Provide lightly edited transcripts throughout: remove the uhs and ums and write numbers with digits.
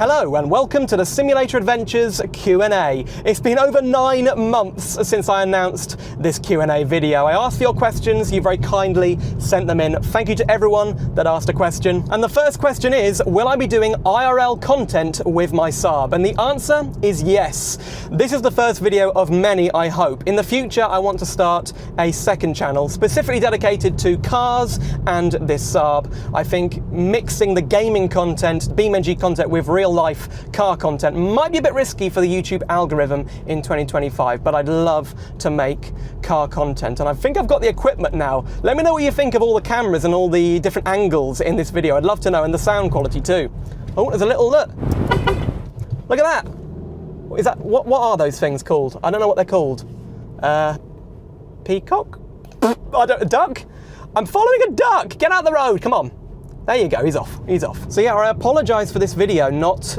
Hello and welcome to the Simulator Adventures Q&A. It's been over 9 months since I announced this Q&A video. I asked for your questions, you very kindly sent them in. Thank you to everyone that asked a question. And the first question is, will I be doing IRL content with my Saab? And the answer is yes. This is the first video of many, I hope. In the future, I want to start a second channel specifically dedicated to cars and this Saab. I think mixing the gaming content, BeamNG content with real life car content might be a bit risky for the YouTube algorithm in 2025, but I'd love to make car content. And I think I've got the equipment now. Let me know what you think of all the cameras and all the different angles in this video. I'd love to know, and the sound quality too. Oh, there's a little look. Look at that. What is that? What are those things called? I don't know what they're called. Peacock? A duck? I'm following a duck. Get out the road. Come on. There you go, he's off. So yeah, I apologise for this video not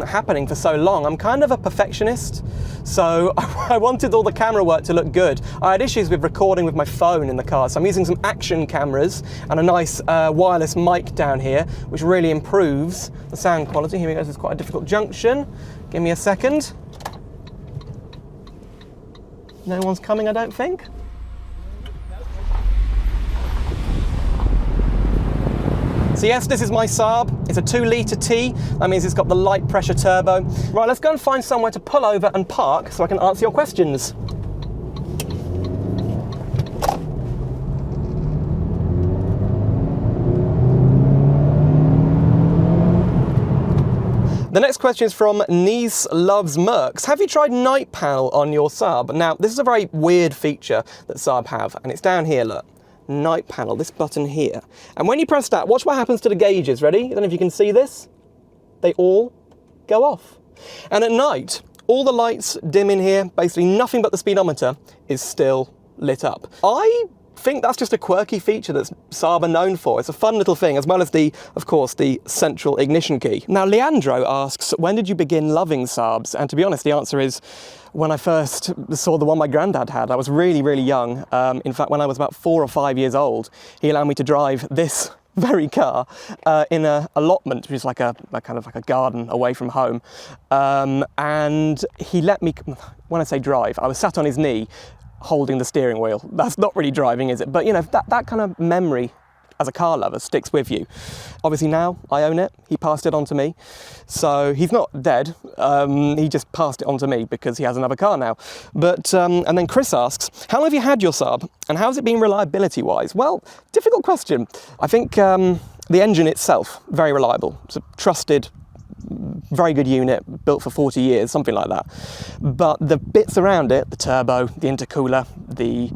happening for so long. I'm kind of a perfectionist, so I wanted all the camera work to look good. I had issues with recording with my phone in the car, so I'm using some action cameras and a nice wireless mic down here, which really improves the sound quality. Here we go, this is quite a difficult junction. Give me a second. No one's coming, I don't think. So yes, this is my Saab. It's a 2-litre T. That means it's got the light pressure turbo. Right, let's go and find somewhere to pull over and park so I can answer your questions. The next question is from Nice Loves Mercs. Have you tried night panel on your Saab? Now, this is a very weird feature that Saab have, and it's down here, look. Night panel, this button here. And when you press that, watch what happens to the gauges. Ready? I don't know if you can see this. They all go off. And at night, all the lights dim in here. Basically nothing but the speedometer is still lit up. I think that's just a quirky feature that Saab are known for. It's a fun little thing, as well as of course, the central ignition key. Now, Leandro asks, when did you begin loving Saabs? And to be honest, the answer is, when I first saw the one my granddad had. I was really, really young. In fact, when I was about 4 or 5 years old, he allowed me to drive this very car in an allotment, which is like a kind of like a garden away from home. And he let me, when I say drive, I was sat on his knee holding the steering wheel. That's not really driving, is it? But you know, that kind of memory as a car lover sticks with you. Obviously now I own it. He passed it on to me. So he's not dead. He just passed it on to me because he has another car now. But, and then Chris asks, how long have you had your Saab and how's it been reliability wise? Well, difficult question. I think the engine itself, very reliable. It's a trusted, very good unit, built for 40 years, something like that. But the bits around it, the turbo, the intercooler, the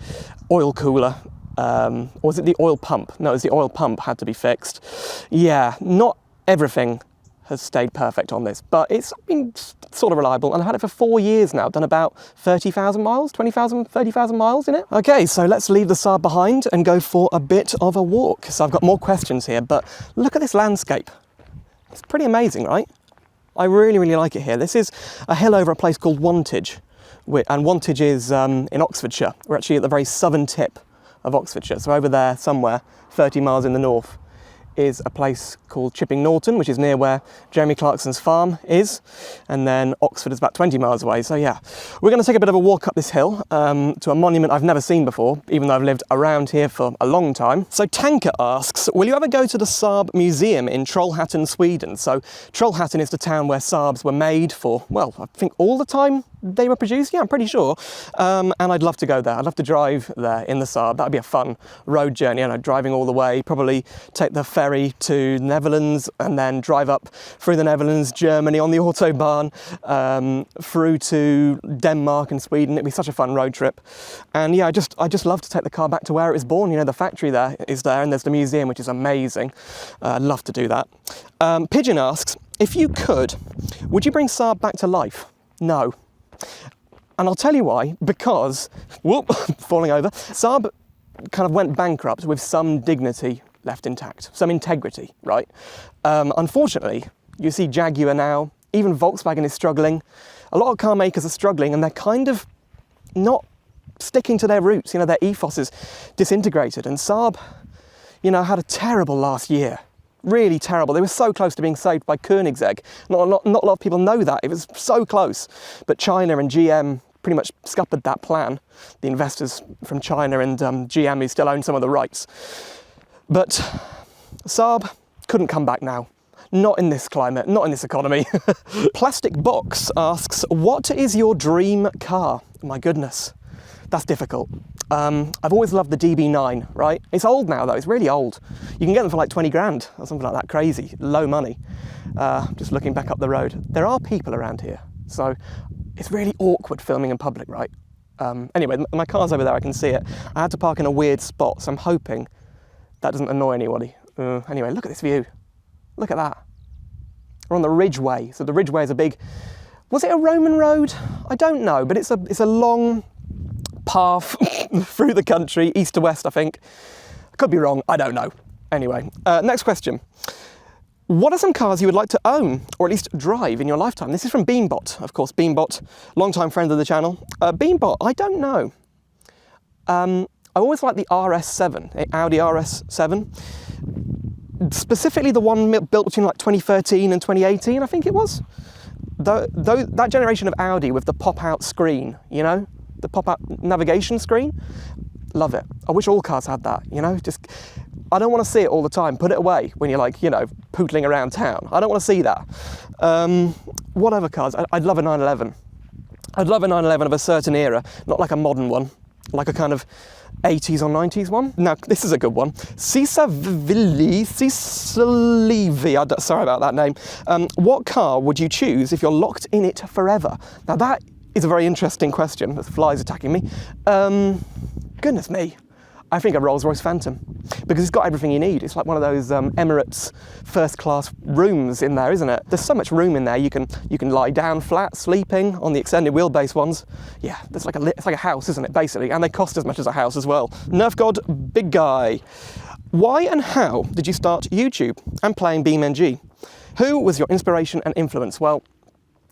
oil cooler, or was it the oil pump? No, it was the oil pump had to be fixed. Yeah, not everything has stayed perfect on this, but it's been sort of reliable, and I've had it for 4 years now, done about 30,000 miles, 20,000, 30,000 miles in it. Okay, so let's leave the Saab behind and go for a bit of a walk. So I've got more questions here, but look at this landscape. It's pretty amazing, right? I really, really like it here. This is a hill over a place called Wantage, and Wantage is in Oxfordshire. We're actually at the very southern tip of Oxfordshire. So over there somewhere, 30 miles in the north, is a place called Chipping Norton, which is near where Jeremy Clarkson's farm is. And then Oxford is about 20 miles away. So yeah, we're going to take a bit of a walk up this hill to a monument I've never seen before, even though I've lived around here for a long time. So Tanker asks, will you ever go to the Saab Museum in Trollhättan, Sweden? So Trollhättan is the town where Saabs were made for, well, I think all the time they were produced, yeah, I'm pretty sure. And I'd love to go there. I'd love to drive there in the Saab. That'd be a fun road journey, you know, driving all the way, probably take the ferry to Netherlands and then drive up through the Netherlands, Germany on the Autobahn, through to Denmark and Sweden. It'd be such a fun road trip. And yeah, I just love to take the car back to where it was born. You know, the factory there is there, and there's the museum, which is amazing. I'd love to do that. Pigeon asks, if you could, would you bring Saab back to life? No. And I'll tell you why, because, whoop, falling over, Saab kind of went bankrupt with some dignity left intact, some integrity, right? Unfortunately, you see Jaguar now, even Volkswagen is struggling. A lot of car makers are struggling, and they're kind of not sticking to their roots. You know, their ethos is disintegrated, and Saab, you know, had a terrible last year. Really terrible. They were so close to being saved by Koenigsegg. Not a lot of people know that. It was so close. But China and GM pretty much scuppered that plan. The investors from China and GM who still own some of the rights. But Saab couldn't come back now. Not in this climate, not in this economy. Plastic Box asks, what is your dream car? My goodness, that's difficult. I've always loved the DB9, right? It's old now though, it's really old. You can get them for like 20 grand or something like that, crazy, low money. Just looking back up the road. There are people around here, so it's really awkward filming in public, right? Anyway, my car's over there, I can see it. I had to park in a weird spot, so I'm hoping that doesn't annoy anybody. Anyway, look at this view. Look at that. We're on the Ridgeway. So the Ridgeway is a big, was it a Roman road? I don't know, but it's a long path through the country, east to west, I think. I could be wrong, I don't know. Anyway, next question. What are some cars you would like to own, or at least drive in your lifetime? This is from Beambot, of course. Beambot, long-time friend of the channel. Beambot, I don't know. I always liked the RS7, the Audi RS7. Specifically the one built between like 2013 and 2018, I think it was. That generation of Audi with the pop-out screen, you know? The pop-out navigation screen. Love it. I wish all cars had that, you know? Just, I don't want to see it all the time. Put it away when you're like, you know, pootling around town. I don't want to see that. What other cars? I'd love a 911. I'd love a 911 of a certain era, not like a modern one, like a kind of 80s or 90s one. Now, this is a good one. Sisavili, sorry about that name. What car would you choose if you're locked in it forever? Now, that is a very interesting question. The fly's attacking me. Goodness me. I think a Rolls-Royce Phantom, because it's got everything you need. It's like one of those Emirates first-class rooms in there, isn't it? There's so much room in there. You can lie down flat, sleeping on the extended wheelbase ones. Yeah, it's like a house, isn't it, basically? And they cost as much as a house as well. Nerf God, big guy. Why and how did you start YouTube and playing BeamNG? Who was your inspiration and influence? Well,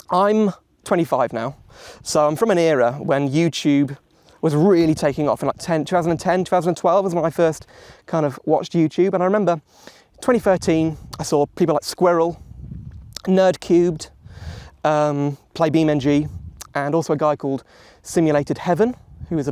I'm 25 now, so I'm from an era when YouTube was really taking off in like 2010, 2012 was when I first kind of watched YouTube. And I remember 2013, I saw people like Squirrel, Nerd Cubed, play BeamNG, and also a guy called Simulated Heaven, who is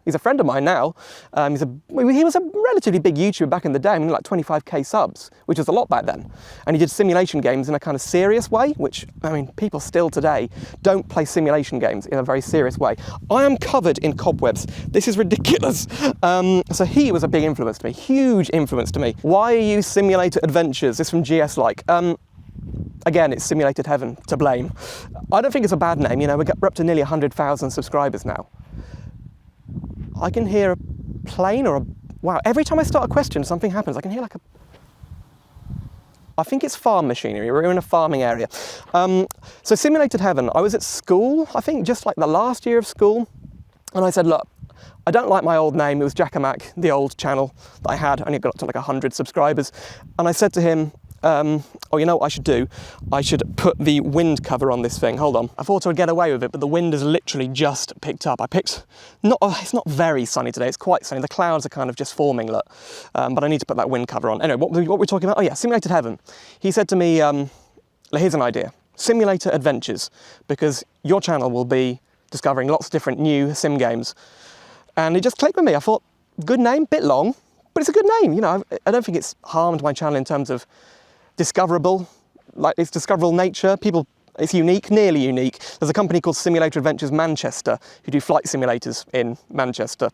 he's a friend of mine now. He was a relatively big YouTuber back in the day, I mean, like 25k subs, which was a lot back then. And he did simulation games in a kind of serious way, which, I mean, people still today don't play simulation games in a very serious way. I am covered in cobwebs. This is ridiculous. So he was a big influence to me, huge influence to me. Why are you Simulator Adventures? This is from GS Like. Again, it's Simulated Heaven to blame. I don't think it's a bad name, you know, we're up to nearly 100,000 subscribers now. I can hear a plane or wow, every time I start a question, something happens. I can hear like I think it's farm machinery. We're in a farming area. So Simulated Heaven, I was at school, I think just like the last year of school, and I said, look, I don't like my old name. It was Jackamac, the old channel that I had, only got up to like 100 subscribers. And I said to him, oh, you know what I should do? I should put the wind cover on this thing. Hold on. I thought I would get away with it, but the wind has literally just picked up. It's not very sunny today. It's quite sunny. The clouds are kind of just forming, look. But I need to put that wind cover on. Anyway, what were we talking about? Oh yeah, Simulated Heaven. He said to me, here's an idea. Simulator Adventures, because your channel will be discovering lots of different new sim games. And it just clicked with me. I thought, good name, bit long, but it's a good name. You know, I don't think it's harmed my channel in terms of discoverable, like its discoverable nature. It's unique, nearly unique. There's a company called Simulator Adventures Manchester who do flight simulators in Manchester.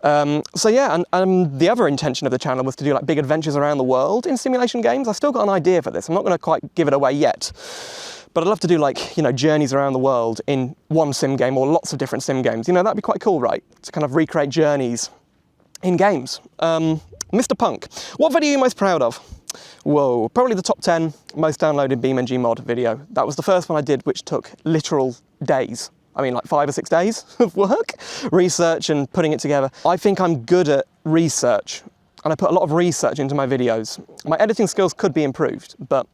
So yeah, and the other intention of the channel was to do like big adventures around the world in simulation games. I've still got an idea for this. I'm not going to quite give it away yet, but I'd love to do like, you know, journeys around the world in one sim game or lots of different sim games. You know, that'd be quite cool, right? To kind of recreate journeys in games. Mr. Punk, what video are you most proud of? Whoa, probably the top 10 most downloaded BeamNG mod video. That was the first one I did, which took literal days. I mean, like 5 or 6 days of work, research and putting it together. I think I'm good at research, and I put a lot of research into my videos. My editing skills could be improved, but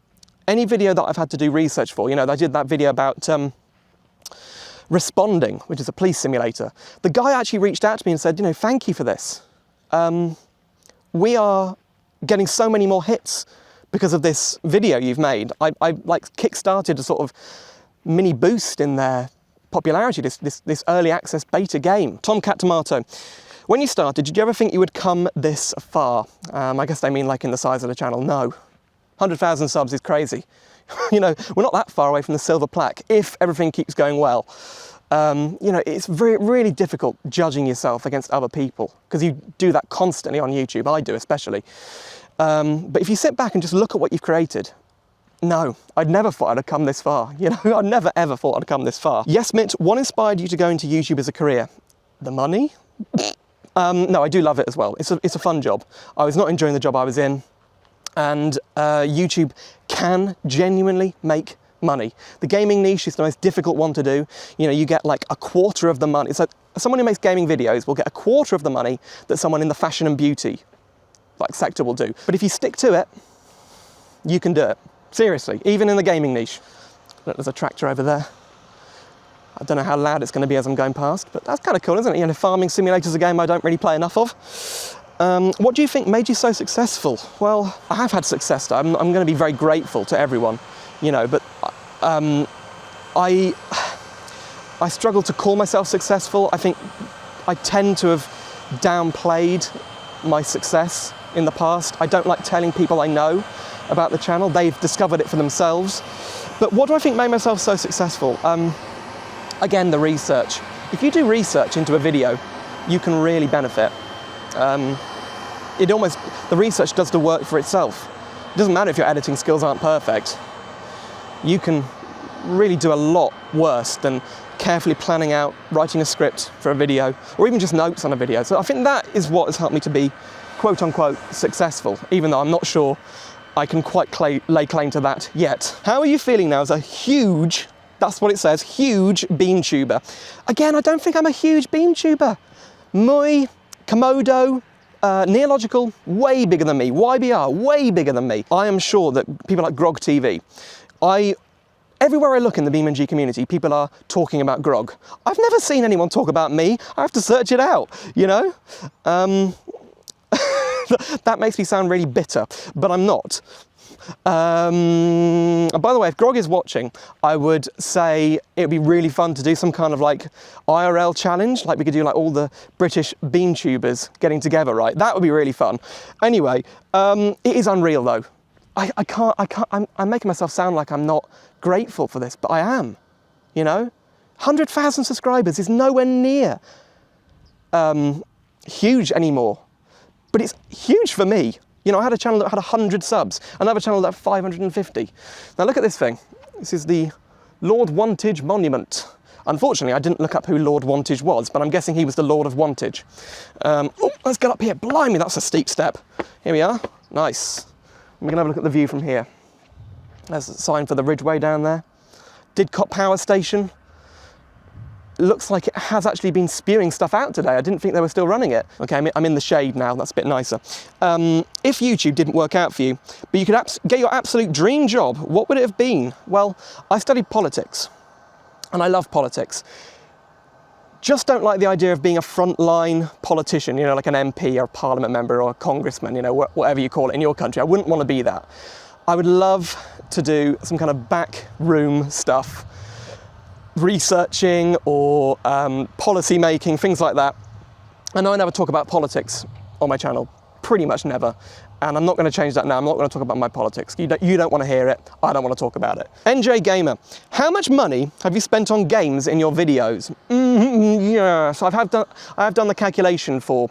any video that I've had to do research for, you know, I did that video about Responding, which is a police simulator. The guy actually reached out to me and said, you know, thank you for this. We are getting so many more hits because of this video you've made. I like kickstarted a sort of mini boost in their popularity, this early access beta game. Tomcat Tomato. When you started, did you ever think you would come this far? I guess they mean like in the size of the channel. No. 100,000 subs is crazy. You know, we're not that far away from the silver plaque if everything keeps going well. You know, it's really difficult judging yourself against other people because you do that constantly on YouTube. I do especially. But if you sit back and just look at what you've created, no, I'd never thought I'd come this far. You know, I never ever thought I'd come this far. Yes, Mitt, what inspired you to go into YouTube as a career? The money? No, I do love it as well. It's a fun job. I was not enjoying the job I was in, and YouTube can genuinely make money. The gaming niche is the most difficult one to do. You know, you get like a quarter of the money. It's like someone who makes gaming videos will get a quarter of the money that someone in the fashion and beauty like sector will do. But if you stick to it, you can do it. Seriously, even in the gaming niche. Look, there's a tractor over there. I don't know how loud it's going to be as I'm going past, but that's kind of cool, isn't it? You know, Farming Simulator's a game I don't really play enough of. What do you think made you so successful? Well, I have had success. I'm going to be very grateful to everyone, you know, but I struggle to call myself successful. I think I tend to have downplayed my success in the past. I don't like telling people I know about the channel. They've discovered it for themselves. But what do I think made myself so successful? Again, the research. If you do research into a video, you can really benefit. The research does the work for itself. It doesn't matter if your editing skills aren't perfect. You can really do a lot worse than carefully planning out, writing a script for a video, or even just notes on a video. So I think that is what has helped me to be quote unquote successful, even though I'm not sure I can quite lay claim to that yet. How are you feeling now as a huge, that's what it says, huge beam tuber? Again, I don't think I'm a huge beam tuber. Muy, Komodo, Neological, way bigger than me. YBR, way bigger than me. I am sure that people like Grog TV, everywhere I look in the BeamNG community, people are talking about Grog. I've never seen anyone talk about me. I have to search it out, you know? That makes me sound really bitter, but I'm not. By the way, if Grog is watching, I would say it would be really fun to do some kind of like IRL challenge, like we could do like all the British beam tubers getting together, right? That would be really fun. Anyway, it is unreal though. I'm making myself sound like I'm not grateful for this, but I am, you know? 100,000 subscribers is nowhere near huge anymore, but it's huge for me. You know, I had a channel that had 100 subs, another channel that had 550. Now look at this thing. This is the Lord Wantage Monument. Unfortunately, I didn't look up who Lord Wantage was, but I'm guessing he was the Lord of Wantage. Oh, let's get up here. Blimey, that's a steep step. Here we are. Nice. We can have a look at the view from here. There's a sign for the Ridgeway down there. Didcot Power Station. Looks like it has actually been spewing stuff out today. I didn't think they were still running it. Okay, I'm in the shade now, that's a bit nicer. If YouTube didn't work out for you, but you could get your absolute dream job, what would it have been? Well, I studied politics, and I love politics. Just don't like the idea of being a frontline politician, you know, like an MP or a parliament member or a congressman, you know, whatever you call it in your country. I wouldn't want to be that. I would love to do some kind of back room stuff, researching or policy making, things like that. I know I never talk about politics on my channel, pretty much never, and I'm not going to change that now. I'm not going to talk about my politics. You don't want to hear it, I don't want to talk about it. NJ Gamer, how much money have you spent on games in your videos? Yeah, so I have done the calculation for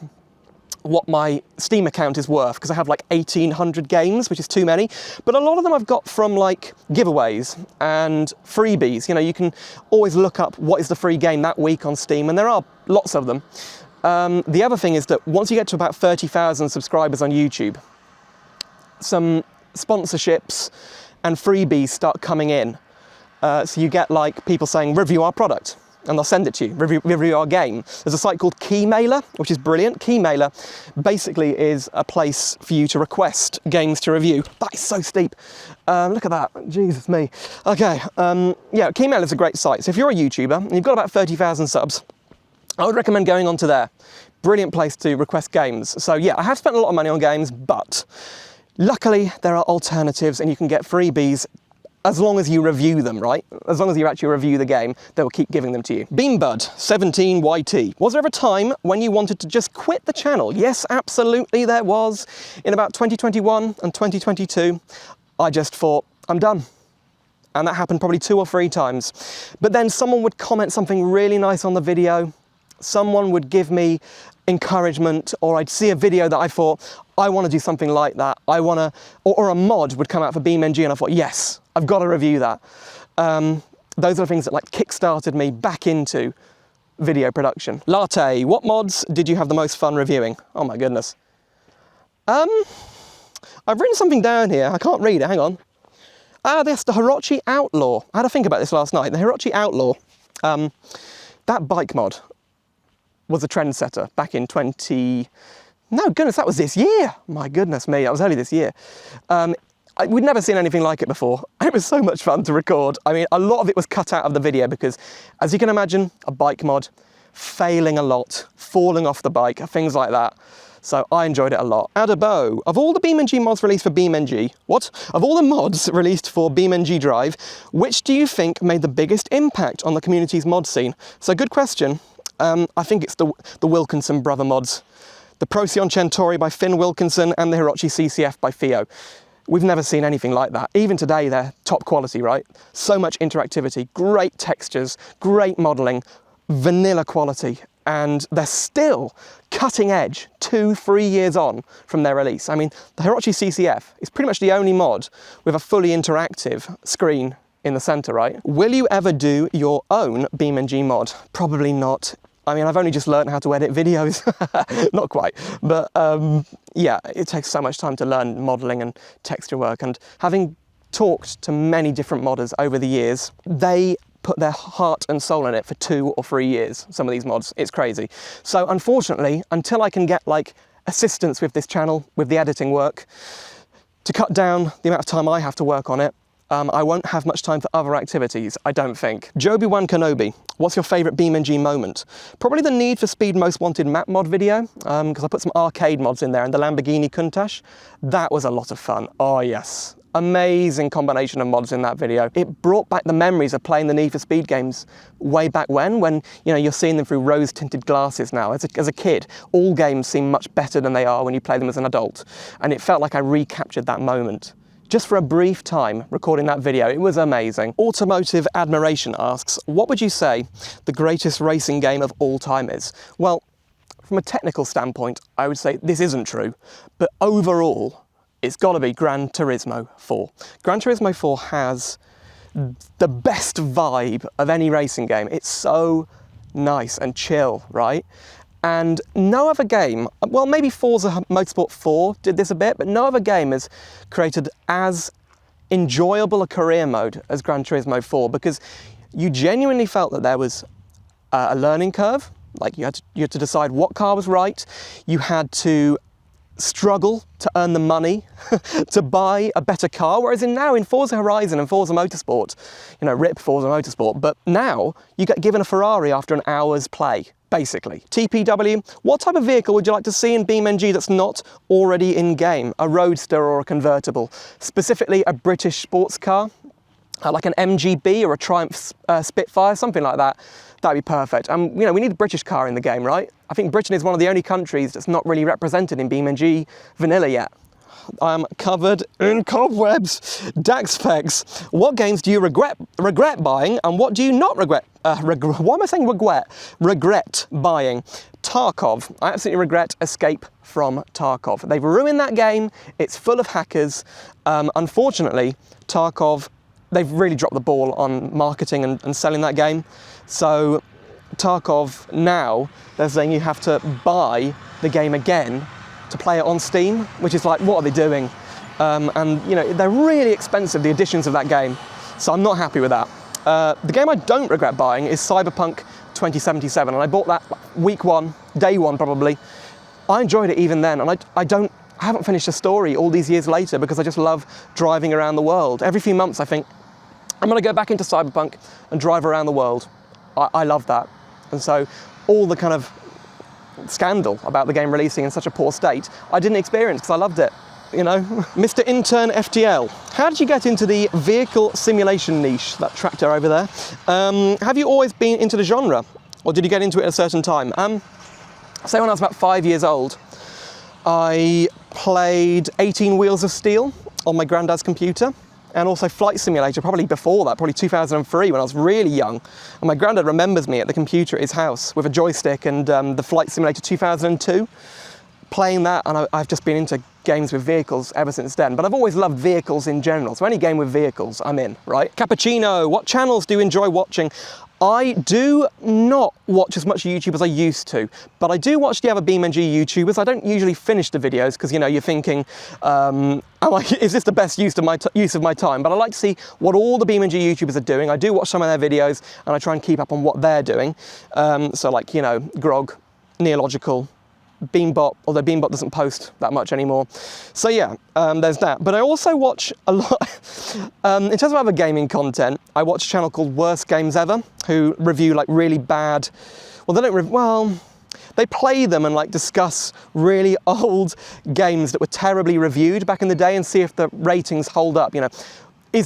what my Steam account is worth, because I have like 1,800 games, which is too many, but a lot of them I've got from like giveaways and freebies. You know, you can always look up what is the free game that week on Steam, and there are lots of them. The other thing is that once you get to about 30,000 subscribers on YouTube, some sponsorships and freebies start coming in. So you get like people saying, review our product, and they'll send it to you, review our game. There's a site called Keymailer, which is brilliant. Keymailer basically is a place for you to request games to review. That is so steep. Look at that, Jesus me. Okay, yeah, Keymailer is a great site. So if you're a YouTuber and you've got about 30,000 subs, I would recommend going onto there. Brilliant place to request games. So yeah, I have spent a lot of money on games, but Luckily, there are alternatives and you can get freebies as long as you review them, right? As long as you actually review the game, they will keep giving them to you. BeamBud17YT. Was there ever a time when you wanted to just quit the channel? Yes, absolutely there was. In about 2021 and 2022, I just thought, I'm done. And that happened probably 2 or 3 times. But then someone would comment something really nice on the video. Someone would give me encouragement, or I'd see a video that I thought, I want to do something like that. I want to, or a mod would come out for BeamNG and I thought, yes, I've got to review that. Those are the things that like kick-started me back into video production. Latte, what mods did you have the most fun reviewing? Oh my goodness. I've written something down here. I can't read it, hang on. That's the Hirochi Outlaw. I had to think about this last night. The Hirochi Outlaw, that bike mod was a trendsetter back in no, goodness, that was this year. My goodness me, that was early this year. We'd never seen anything like it before. It was so much fun to record. I mean, a lot of it was cut out of the video because, as you can imagine, a bike mod, failing a lot, falling off the bike, things like that. So I enjoyed it a lot. Adabo, of all the BeamNG mods released for BeamNG, Of all the mods released for BeamNG Drive, which do you think made the biggest impact on the community's mod scene? So good question. I think it's the Wilkinson brother mods. The Procyon Centauri by Finn Wilkinson and the Hirochi CCF by Theo. We've never seen anything like that. Even today, they're top quality, right? So much interactivity, great textures, great modeling, vanilla quality, and they're still cutting edge 2-3 years on from their release. I mean, the Hirochi CCF is pretty much the only mod with a fully interactive screen in the center, right? Will you ever do your own BeamNG mod? Probably not. I mean, I've only just learned how to edit videos. Not quite, but yeah, it takes so much time to learn modeling and texture work. And having talked to many different modders over the years, they put their heart and soul in it for 2 or 3 years, some of these mods. It's crazy. So unfortunately, until I can get like assistance with this channel, with the editing work, to cut down the amount of time I have to work on it, I won't have much time for other activities, I don't think. Joby1 Kenobi, what's your favourite BeamNG moment? Probably the Need for Speed Most Wanted map mod video, because I put some arcade mods in there and the Lamborghini Countach. That was a lot of fun. Oh yes. Amazing combination of mods in that video. It brought back the memories of playing the Need for Speed games way back when you know, you're seeing them through rose-tinted glasses now. As a kid, all games seem much better than they are when you play them as an adult. And it felt like I recaptured that moment. Just for a brief time recording that video, it was amazing. Automotive Admiration asks, what would you say the greatest racing game of all time is? Well, from a technical standpoint, I would say this isn't true, but overall, it's got to be Gran Turismo 4. Gran Turismo 4 has the best vibe of any racing game. It's so nice and chill, right? And no other game, well, maybe Forza Motorsport 4 did this a bit, but no other game has created as enjoyable a career mode as Gran Turismo 4, because you genuinely felt that there was a learning curve. Like you had to decide what car was right. You had to struggle to earn the money to buy a better car, whereas now in Forza Horizon and Forza Motorsport, you know, rip Forza Motorsport, but now you get given a Ferrari after an hour's play. Basically. TPW, what type of vehicle would you like to see in BeamNG that's not already in-game? A roadster or a convertible? Specifically a British sports car, like an MGB or a Triumph Spitfire, something like that. That'd be perfect. You know, we need a British car in the game, right? I think Britain is one of the only countries that's not really represented in BeamNG vanilla yet. I'm covered in cobwebs. Dax Specs, what games do you regret buying and what do you not regret? Why am I saying regret? Regret buying. Tarkov. I absolutely regret Escape from Tarkov. They've ruined that game. It's full of hackers. Unfortunately, Tarkov, they've really dropped the ball on marketing and selling that game. So Tarkov now, they're saying you have to buy the game again to play it on Steam, which is like, what are they doing? And you know, they're really expensive, the editions of that game. So I'm not happy with that. The game I don't regret buying is Cyberpunk 2077, and I bought that week 1, day 1 probably. I enjoyed it even then, and I haven't finished the story all these years later because I just love driving around the world. Every few months I think, I'm gonna go back into Cyberpunk and drive around the world. I love that. And so all the kind of scandal about the game releasing in such a poor state, I didn't experience because I loved it. you know. Mr. Intern FTL, how did you get into the vehicle simulation niche, that tractor over there? Have you always been into the genre, or did you get into it at a certain time? Say when I was about 5 years old, I played 18 Wheels of Steel on my granddad's computer, and also Flight Simulator, probably before that, probably 2003 when I was really young. And my granddad remembers me at the computer at his house with a joystick and the Flight Simulator 2002, playing that, and I've just been into games with vehicles ever since then. But I've always loved vehicles in general, so any game with vehicles, I'm in, right? Cappuccino, what channels do you enjoy watching? I do not watch as much YouTube as I used to, but I do watch the other BeamNG YouTubers. I don't usually finish the videos because, you know, you're thinking, is this the best use of my time? But I like to see what all the BeamNG YouTubers are doing. I do watch some of their videos and I try and keep up on what they're doing. So like, you know, Grog, Neological, Beambot, although Beambot doesn't post that much anymore. So yeah, there's that. But I also watch a lot, in terms of other gaming content, I watch a channel called Worst Games Ever, who review like really bad, well they don't, they play them and like discuss really old games that were terribly reviewed back in the day and see if the ratings hold up, you know.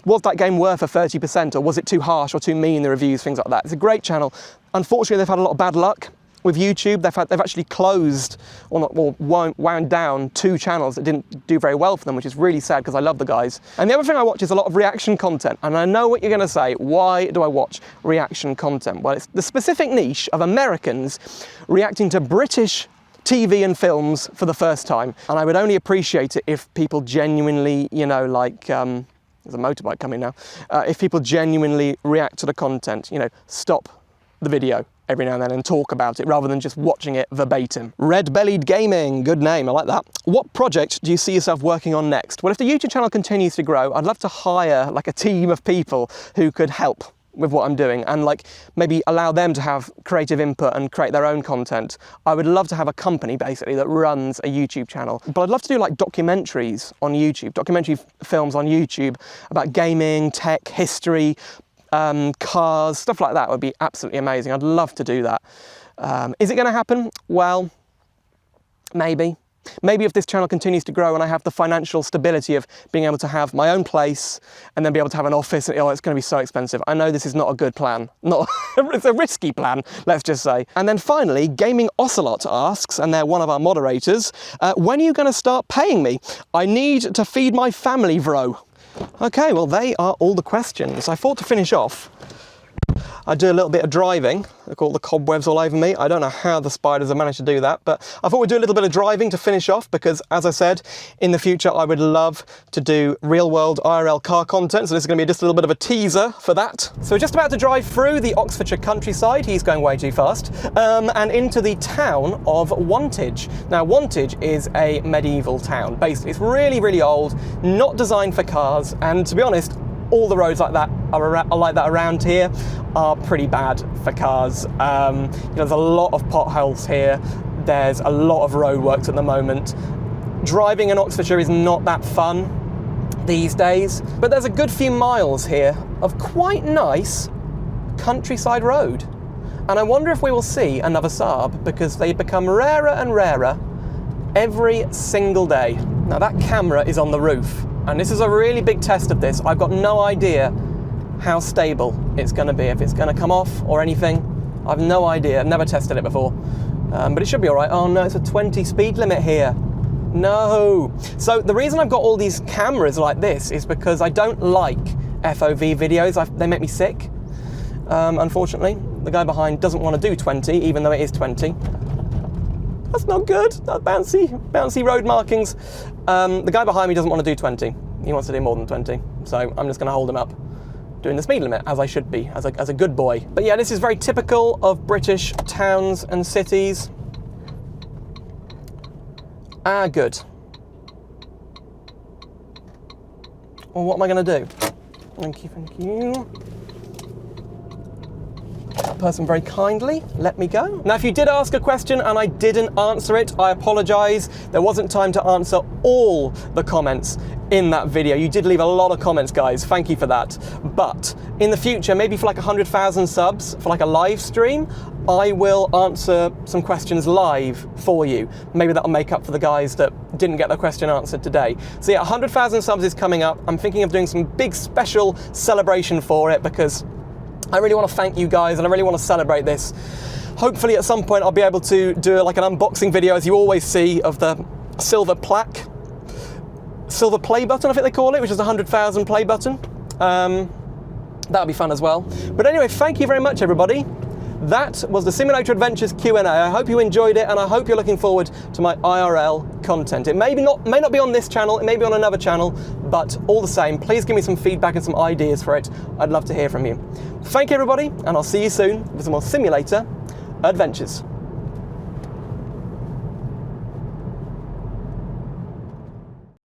Was that game worth a 30%, or was it too harsh or too mean, the reviews, things like that. It's a great channel. Unfortunately, they've had a lot of bad luck with YouTube. They've actually closed or wound down 2 channels that didn't do very well for them, which is really sad because I love the guys. And the other thing I watch is a lot of reaction content. And I know what you're going to say. Why do I watch reaction content? Well, it's the specific niche of Americans reacting to British TV and films for the first time. And I would only appreciate it if people genuinely, you know, like, there's a motorbike coming now. If people genuinely react to the content, you know, stop the video every now and then and talk about it rather than just watching it verbatim. Red-Bellied Gaming, good name, I like that. What project do you see yourself working on next? Well, if the YouTube channel continues to grow, I'd love to hire like a team of people who could help with what I'm doing and like maybe allow them to have creative input and create their own content. I would love to have a company basically that runs a YouTube channel, but I'd love to do like documentaries on YouTube, documentary films on YouTube about gaming, tech, history, cars, stuff like that would be absolutely amazing. I'd love to do that. Is it going to happen? Well, maybe. Maybe if this channel continues to grow and I have the financial stability of being able to have my own place and then be able to have an office, oh, it's going to be so expensive. I know this is not a good plan. It's a risky plan, let's just say. And then finally, Gaming Ocelot asks, and they're one of our moderators, when are you going to start paying me? I need to feed my family, bro. Okay, well, they are all the questions. I thought to finish off, I'd do a little bit of driving. Look, all the cobwebs all over me. I don't know how the spiders have managed to do that, but I thought we'd do a little bit of driving to finish off because, as I said, in the future, I would love to do real-world IRL car content, so this is going to be just a little bit of a teaser for that. So we're just about to drive through the Oxfordshire countryside. He's going way too fast. And into the town of Wantage. Now, Wantage is a medieval town. Basically, it's really, really old, not designed for cars, and to be honest, all the roads like that are like that around here are pretty bad for cars. You know, there's a lot of potholes here. There's a lot of roadworks at the moment. Driving in Oxfordshire is not that fun these days, but there's a good few miles here of quite nice countryside road. And I wonder if we will see another Saab because they become rarer and rarer every single day. Now that camera is on the roof. And this is a really big test of this. I've got no idea how stable it's going to be, if it's going to come off or anything. I've no idea. I've never tested it before. But it should be all right. Oh no, it's a 20 speed limit here. No. So the reason I've got all these cameras like this is because I don't like FOV videos. They make me sick. Unfortunately, the guy behind doesn't want to do 20, even though it is 20. That's not good. That's bouncy road markings. The guy behind me doesn't want to do 20. He wants to do more than 20. So I'm just going to hold him up, doing the speed limit, as I should be, as a good boy. But yeah, this is very typical of British towns and cities. Good. Well, what am I going to do? Thank you, thank you. That person very kindly let me go. Now, if you did ask a question and I didn't answer it, I apologise. There wasn't time to answer all the comments in that video. You did leave a lot of comments, guys. Thank you for that. But in the future, maybe for like 100,000 subs, for like a live stream, I will answer some questions live for you. Maybe that'll make up for the guys that didn't get their question answered today. So yeah, 100,000 subs is coming up. I'm thinking of doing some big special celebration for it because I really want to thank you guys and I really want to celebrate this. Hopefully at some point I'll be able to do like an unboxing video, as you always see, of the silver plaque, silver play button, I think they call it, which is a 100,000 play button. That'll be fun as well. But anyway, thank you very much, everybody. That was the Simulator Adventures Q&A. I hope you enjoyed it, and I hope you're looking forward to my IRL content. It may not be on this channel, it may be on another channel, but all the same, please give me some feedback and some ideas for it. I'd love to hear from you. Thank you, everybody, and I'll see you soon with some more Simulator Adventures.